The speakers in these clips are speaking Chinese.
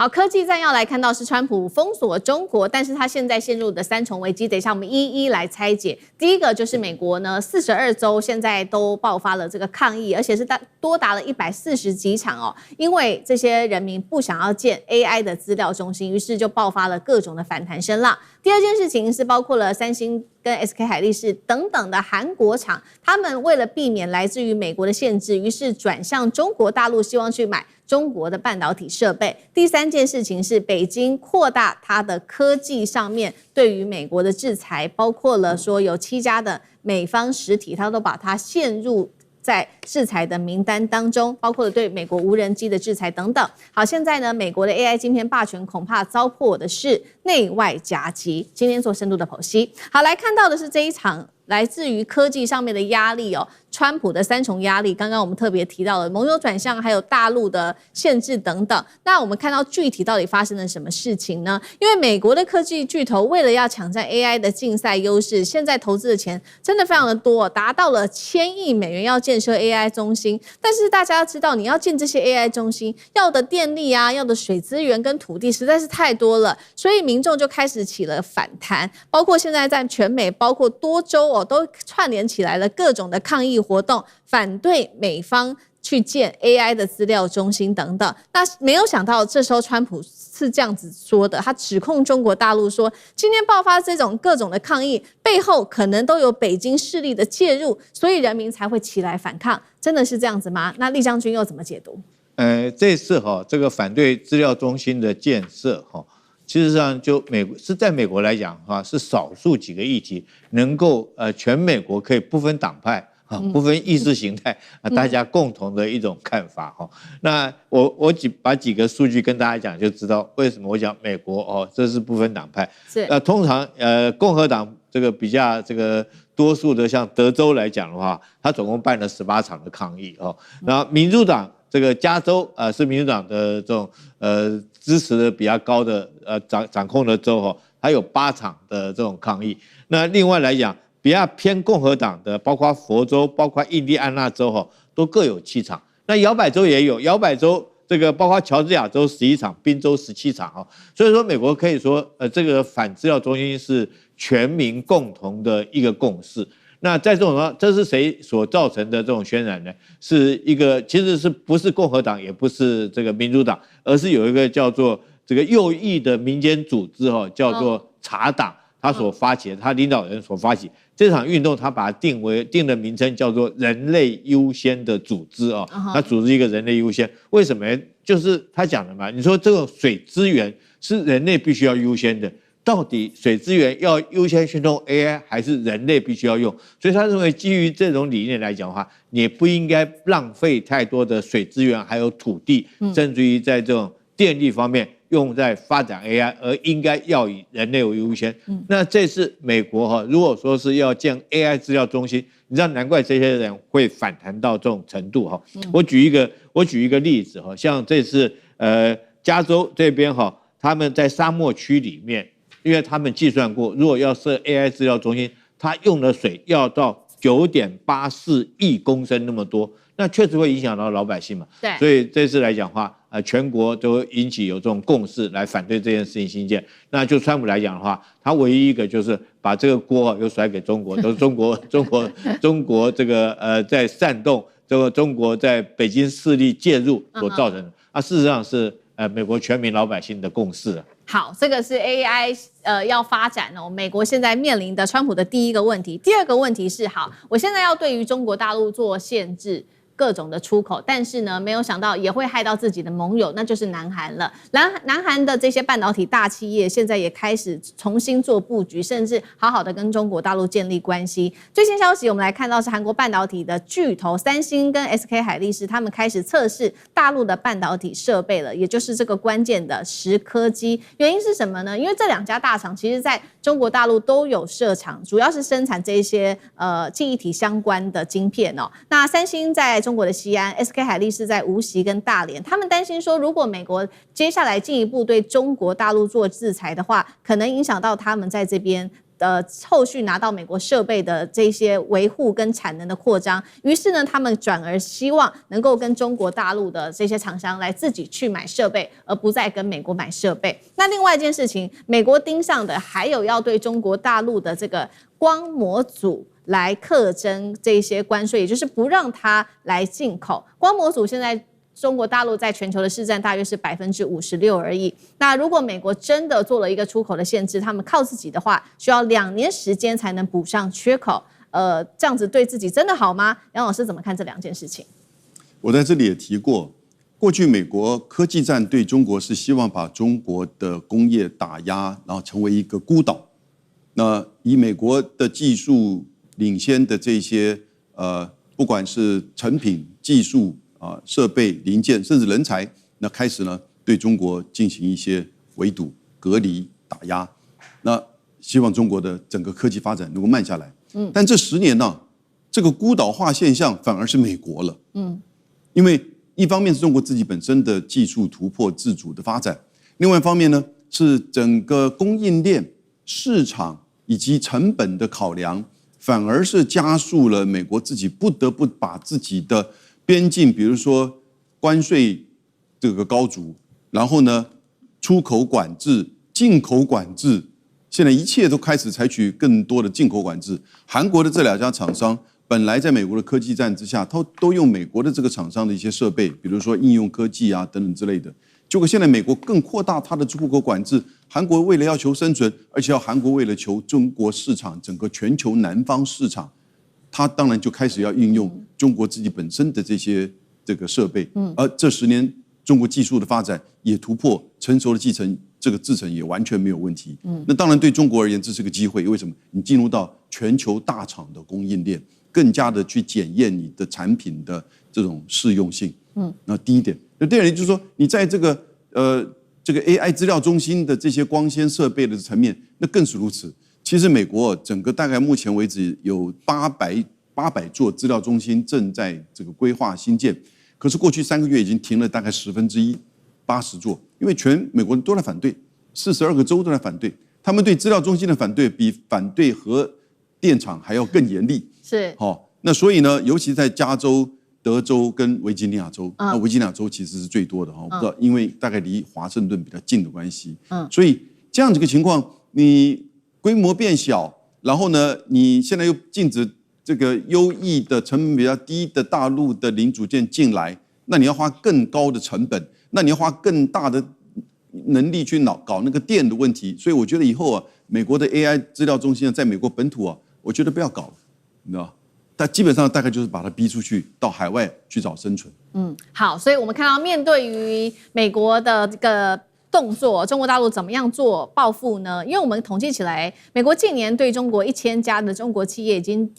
好，科技戰要來看到是川普封鎖中國，但是他現在陷入的3重危機，等一下我們一一來拆解。第一個就是美國呢，42州現在都爆發了這個抗議，而且是多達了140幾場哦，因為這些人民不想要建 AI 的資料中心，於是就爆發了各種的反彈聲浪。第二件事情是包括了三星跟 SK 海力士等等的韓國廠，他們為了避免來自於美國的限制，於是轉向中國大陸，希望去買中國的半導體設備。第三件事情是北京擴大它的科技上面對於美國的制裁，包括了說有7家的美方實體，它都把它陷入在制裁的名單當中，包括了對美國無人機的制裁等等。好，現在呢，美國的 AI 晶片霸權恐怕糟粕的是內外夾擊。今天做深度的剖析。好，來看到的是這一場來自於科技上面的壓力哦，川普的3重壓力，剛剛我們特別提到了盟友轉向，還有大陸的限制等等。那我們看到具體到底發生了什麼事情呢？因為美國的科技巨頭為了要搶占 AI 的競賽優勢，現在投資的錢真的非常的多，達到了1000億美元要建設 AI 中心。但是大家要知道，你要建這些 AI 中心，要的電力啊，要的水資源跟土地實在是太多了，所以民眾就開始起了反彈，包括現在在全美，包括多州哦，都串聯起來了各種的抗議活動，反對美方去建 AI 的資料中心等等。那沒有想到這時候川普是這樣子說的，他指控中國大陸說，今天爆發這種各種的抗議背後可能都有北京勢力的介入，所以人民才會起來反抗。真的是這樣子嗎？那酈將軍又怎麼解讀？這次這個反對資料中心的建設其實上就在美國來講是少數幾個議題能夠全美國可以不分黨派不分意識形態大家共同的一種看法那我把幾個數據跟大家講，就知道為什麼我講美國這是不分黨派。是通常共和黨這個比較這個多數的，像德州來講的話，他總共辦了18場的抗議然後民主黨這個加州是民主黨的這種支持的比較高的掌控的州它有8場的這種抗議。那另外來講，比較偏共和黨的，包括佛州、包括印第安納州都各有7場。那摇擺州也有，摇擺州這個包括喬治亞州11場，賓州17場所以說美國可以說這個反資料中心是全民共同的一個共識。那在這種情況，這是誰所造成的這種渲染呢？是一個其實是不是共和黨，也不是這個民主黨，而是有一個叫做這個右翼的民間組織叫做茶黨，他所發起的，他領導人所發起這場運動，他把它定的名稱叫做人類優先的組織他組織一個人類優先，為什麼呢？就是他講的嘛，你說這個水資源是人類必須要優先的。到底水資源要優先去弄 AI， 還是人類必須要用？所以他認為，基於這種理念來講的話，你也不應該浪費太多的水資源，還有土地，甚至於在這種電力方面用在發展 AI， 而應該要以人類為優先。那這次美國如果說是要建 AI 資料中心，你知道難怪這些人會反彈到這種程度我舉一個例子像這次加州這邊他們在沙漠區裡面。因為他們計算過，如果要設 AI 資料中心，它用的水要到9.84億公升那麼多，那確實會影響到老百姓嘛。對，所以這次來講的話，全國都引起有這種共識來反對這件事情興建。那就川普來講的話，他唯一一個就是把這個鍋又甩給中國，都是中國這個在煽動這個中國在北京勢力介入所造成的。事實上是美國全民老百姓的共識。好，這個是 AI 要發展美國現在面臨的川普的第一個問題。第二個問題是，好，我現在要對於中國大陸做限制。各種的出口，但是呢，沒有想到也會害到自己的盟友，那就是南韓了。南韓的這些半導體大企業現在也開始重新做布局，甚至好好的跟中國大陸建立關係。最新消息，我們來看到是韓國半導體的巨頭三星跟 SK 海力士，他們開始測試大陸的半導體設備了，也就是這個關鍵的蝕刻機。原因是什麼呢？因為這2家大廠其實在中國大陸都有設廠，主要是生產這些記憶體相關的晶片那三星在中國的西安 ，SK 海力士在無錫跟大連，他們擔心說，如果美國接下來進一步對中國大陸做制裁的話，可能影響到他們在這邊後續拿到美國設備的這些維護跟產能的擴張，於是呢，他們轉而希望能夠跟中國大陸的這些廠商來自己去買設備，而不再跟美國買設備。那另外一件事情，美國盯上的還有要對中國大陸的這個光模組來課徵這些關稅，也就是不讓它來進口。光模組現在中國大陸在全球的市占大約是56%而已。那如果美國真的做了一個出口的限制，他們靠自己的話，需要2年時間才能補上缺口。這樣子對自己真的好嗎？楊老師怎麼看這2件事情？我在這裡也提過，過去美國科技戰對中國是希望把中國的工業打壓，然後成為一個孤島。那以美國的技術領先的這些不管是成品、技術設備、零件，甚至人才，那開始呢對中國進行一些圍堵、隔離、打壓，那希望中國的整個科技發展能夠慢下來。但這10年呢，這個孤島化現象反而是美國了。因為一方面是中國自己本身的技術突破、自主的發展，另外一方面呢是整個供應鏈、市場以及成本的考量，反而是加速了美國自己不得不把自己的邊境，比如說關稅這個高築，然後呢，出口管制、進口管制，現在一切都開始採取更多的进口管制。韓國的這2家廠商本來在美國的科技戰之下，他都用美國的這個廠商的一些設備，比如說應用科技啊等等之類的。結果現在美國更擴大它的出口管制，韓國為了要求生存，而且韓國為了求中國市場整個全球南方市場。他當然就開始要運用中國自己本身的這些這個設備，而這10年中國技術的發展也突破成熟的這個製程也完全沒有問題。那當然對中國而言這是個機會，為什麼？你進入到全球大廠的供應鏈，更加的去檢驗你的產品的這種適用性。那第一點，那第二點就是說，你在這個AI 資料中心的這些光纖設備的層面，那更是如此。其實美國整個大概目前為止有800座資料中心正在這個規劃新建，可是過去3個月已經停了大概1/10，80座，因為全美國人都在反對，42個州都在反對，他們對資料中心的反對比反對核電廠還要更嚴厲。是，那所以呢，尤其在加州、德州跟維吉尼亞州，那維吉尼亞州其實是最多的，我不知道，因為大概離華盛頓比較近的關係，所以這樣子一個情況，你規模變小，然後呢，你現在又禁止這個優異的成本比較低的大陸的零組件進來，那你要花更高的成本，那你要花更大的能力去搞那個電的問題。所以我覺得以後美國的 AI 資料中心在美國本土我覺得不要搞了，你知道嗎？但基本上大概就是把它逼出去，到海外去找生存。好，所以我們看到面對於美國的這個動作，中國大陸怎麼樣做報復呢？因為我們統計起來，美國近年對中國1000家的中國企業已經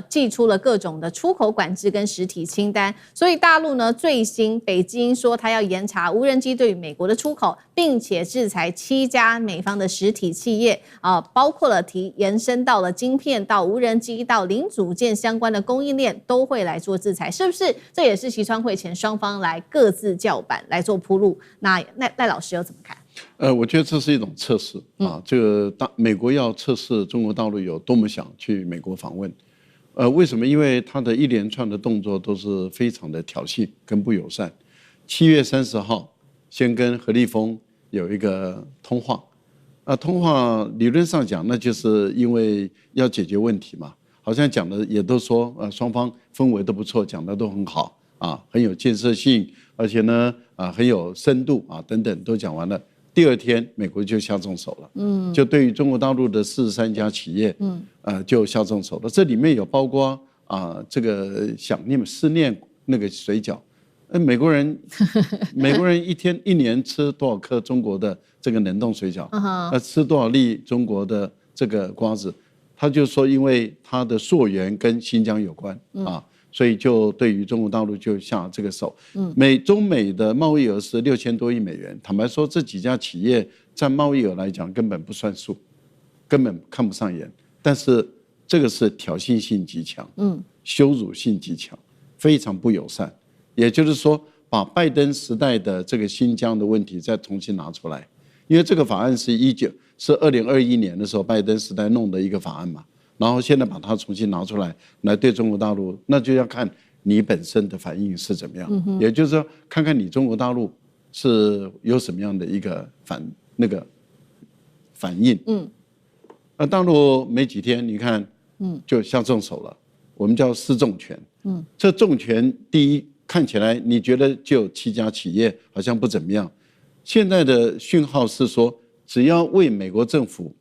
祭出了各種的出口管制跟實體清單，所以大陸呢最新北京說它要嚴查無人機對於美國的出口，並且制裁7家美方的實體企業包括了延伸到了晶片到無人機到零組件相關的供應鏈都會來做制裁，是不是？這也是習川會前雙方來各自叫板來做鋪路。那賴老師又怎麼看？我覺得這是一種測試啊，這個美國要測試中國大陸有多麼想去美國訪問。為什麼？因為他的一連串的動作都是非常的挑釁跟不友善。7月30號，先跟何立峰有一個通話，通話理論上講，那就是因為要解決問題嘛，好像講的也都說，雙方氛圍都不錯，講的都很好啊，很有建設性，而且呢，很有深度啊，等等都講完了。第2天，美國就下重手了，就對於中國大陸的43家企業，就下重手了。這裡面有包括這個思念那個水餃，美國人一年吃多少顆中國的這個冷凍水餃，吃多少粒中國的這個瓜子，他就說因為他的溯源跟新疆有關所以就對於中國大陸就下這個手。中美的貿易額是6000多億美元，坦白說這幾家企業佔貿易額來講根本不算數，根本看不上眼。但是這個是挑釁性極強，羞辱性極強，非常不友善。也就是說，把拜登時代的這個新疆的問題再重新拿出來，因為這個法案是2021年的時候拜登時代弄的一個法案嘛，然後現在把它重新拿出來對中國大陸，那就要看你本身的反應是怎麼樣，也就是說看看你中國大陸是有什麼樣的一個反應。大陸沒幾天，你看，就下重手了，我們叫施重拳。這重拳第一看起來你覺得就7家企業好像不怎麼樣，現在的訊號是說，只要為美國政府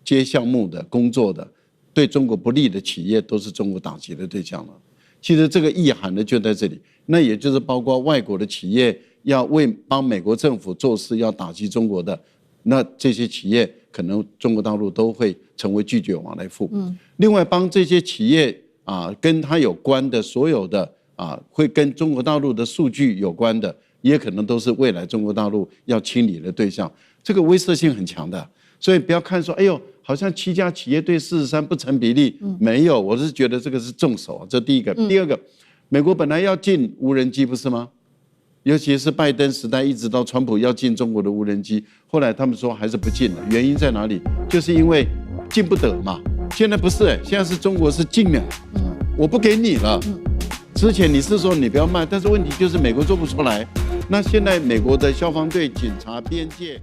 接項目的工作的，對中國不利的企業都是中國打擊的對象了。其實這個意涵呢就在這裡，那也就是包括外國的企業要幫美國政府做事，要打擊中國的，那這些企業可能中國大陸都會成為拒絕往來戶。另外幫這些企業跟它有關的所有的會跟中國大陸的數據有關的，也可能都是未來中國大陸要清理的對象，這個威懾性很強的。所以不要看說，哎呦，好像7家企業對43不成比例，沒有，我是覺得這個是重手，這第一個。第二個，美國本來要禁無人機，不是嗎？尤其是拜登時代一直到川普要禁中國的無人機，後來他們說還是不禁了，原因在哪裡？就是因為禁不得嘛。現在不是現在是中國是禁了，我不給你了。之前你是說你不要賣，但是問題就是美國做不出來。那現在美國的消防隊、警察、邊界。